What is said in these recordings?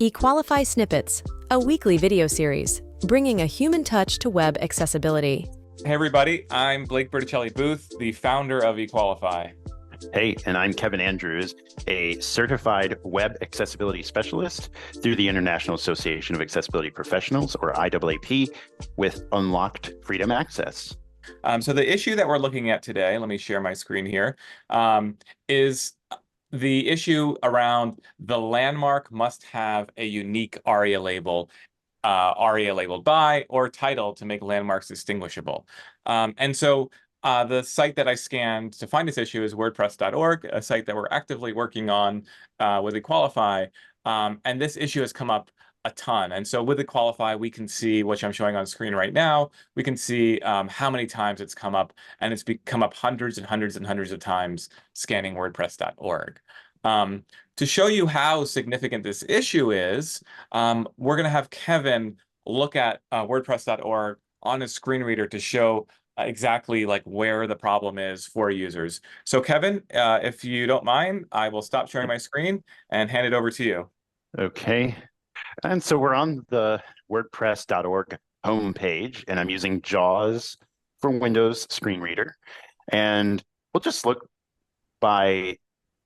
Equalify Snippets, a weekly video series, bringing a human touch to web accessibility. Hey everybody, I'm Blake Bertuccelli-Booth, the founder of Equalify. Hey, and I'm Kevin Andrews, a certified web accessibility specialist through the International Association of Accessibility Professionals, or IAAP, with unlocked freedom access. So the issue that we're looking at today, let me share my screen here, is the issue around the landmark must have a unique Aria label, Aria labeled by or title to make landmarks distinguishable. The site that I scanned to find this issue is wordpress.org, a site that we're actively working on with Equalify. And this issue has come up a ton. And so with Equalify, we can see, which I'm showing on screen right now, we can see how many times it's come up, and it's come up hundreds and hundreds and hundreds of times scanning wordpress.org. To show you how significant this issue is, we're going to have Kevin look at wordpress.org on his screen reader to show exactly like where the problem is for users. So Kevin, if you don't mind, I will stop sharing my screen and hand it over to you. Okay. And so we're on the WordPress.org homepage, and I'm using JAWS for Windows screen reader. And we'll just look by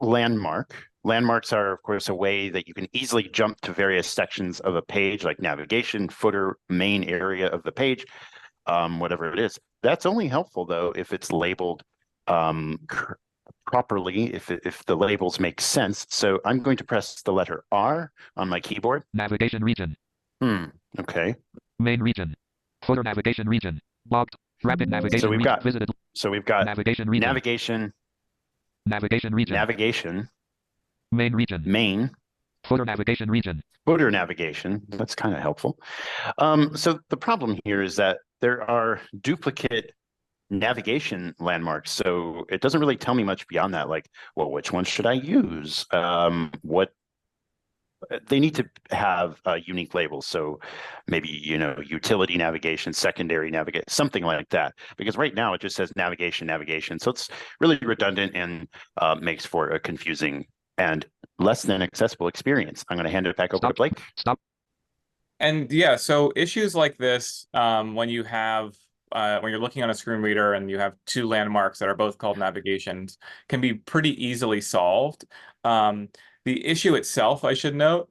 landmark. Landmarks are, of course, a way that you can easily jump to various sections of a page, like navigation, footer, main area of the page, whatever it is. That's only helpful, though, if it's labeled properly, if the labels make sense. So I'm going to press the letter R on my keyboard. Navigation region. Okay. Main region. Footer navigation region. Logged. Rapid navigation. So we've got visited. So we've got navigation region. Navigation region. Navigation. Main region. Main. Footer navigation region. Footer navigation. That's kind of helpful. So the problem here is that there are duplicate navigation landmarks, so it doesn't really tell me much beyond that, like, well, which one should I use? What they need to have unique labels, so maybe, utility navigation, secondary navigation, something like that, because right now it just says navigation, so it's really redundant and makes for a confusing and less than accessible experience. I'm going to hand it back over to Blake. Stop. And yeah, so issues like this, when you have when you're looking on a screen reader and you have two landmarks that are both called navigations, can be pretty easily solved. The issue itself, I should note,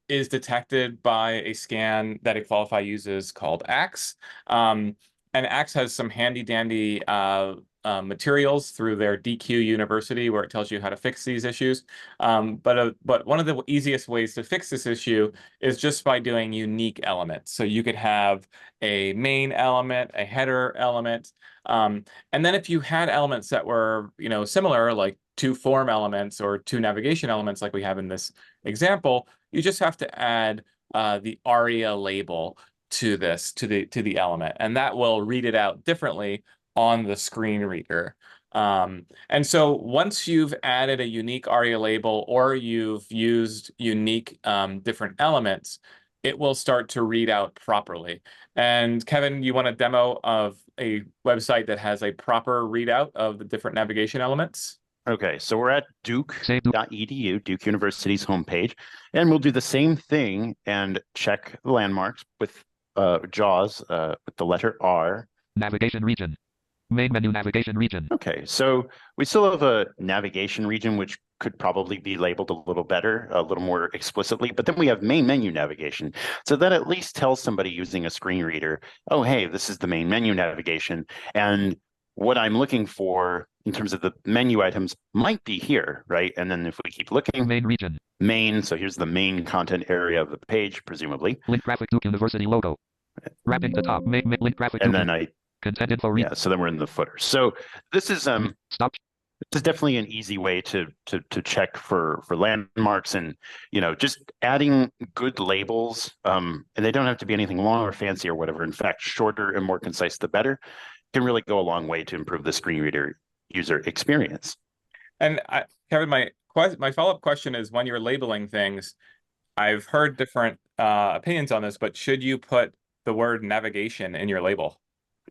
is detected by a scan that Equalify uses called Axe. And Axe has some handy-dandy materials through their DQ University where it tells you how to fix these issues. But one of the easiest ways to fix this issue is just by doing unique elements. So you could have a main element, a header element, and then if you had elements that were, similar, like two form elements or two navigation elements like we have in this example, you just have to add the Aria label to this, to the element, and that will read it out differently on the screen reader. And so once you've added a unique Aria label or you've used unique different elements, it will start to read out properly. And Kevin, you want a demo of a website that has a proper readout of the different navigation elements? Okay, so we're at duke.edu, Duke University's homepage, and we'll do the same thing and check the landmarks with JAWS with the letter R. Navigation region. Main menu navigation region. Okay, so we still have a navigation region, which could probably be labeled a little better, a little more explicitly, but then we have main menu navigation. So that at least tells somebody using a screen reader, oh, hey, this is the main menu navigation. And what I'm looking for in terms of the menu items might be here, right? And then if we keep looking, main region. Main, so here's the main content area of the page, presumably. Link graphic Duke University logo. Wrapping the top, link graphic and Duke. then Content info read. Yeah, so then we're in the footer. So this is Stop. This is definitely an easy way to check for landmarks, and just adding good labels, and they don't have to be anything long or fancy or whatever. In fact, shorter and more concise the better, can really go a long way to improve the screen reader user experience. And Kevin, my follow-up question is, when you're labeling things, I've heard different opinions on this, but should you put the word navigation in your label?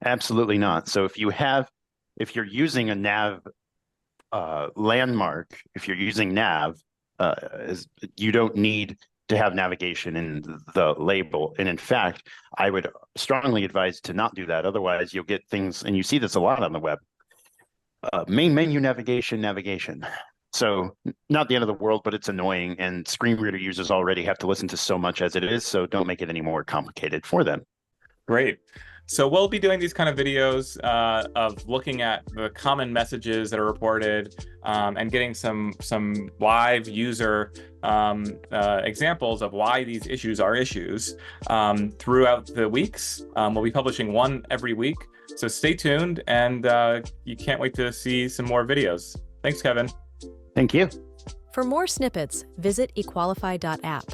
Absolutely not. So if you're using a nav landmark, if you're using nav, you don't need to have navigation in the label. And in fact, I would strongly advise to not do that. Otherwise, you'll get things, and you see this a lot on the web. Main menu navigation. So not the end of the world, but it's annoying, and screen reader users already have to listen to so much as it is, so don't make it any more complicated for them. Great. So we'll be doing these kind of videos of looking at the common messages that are reported and getting some live user examples of why these issues are issues throughout the weeks. We'll be publishing one every week, so stay tuned, and you can't wait to see some more videos. Thanks, Kevin. Thank you. For more snippets, visit equalify.app.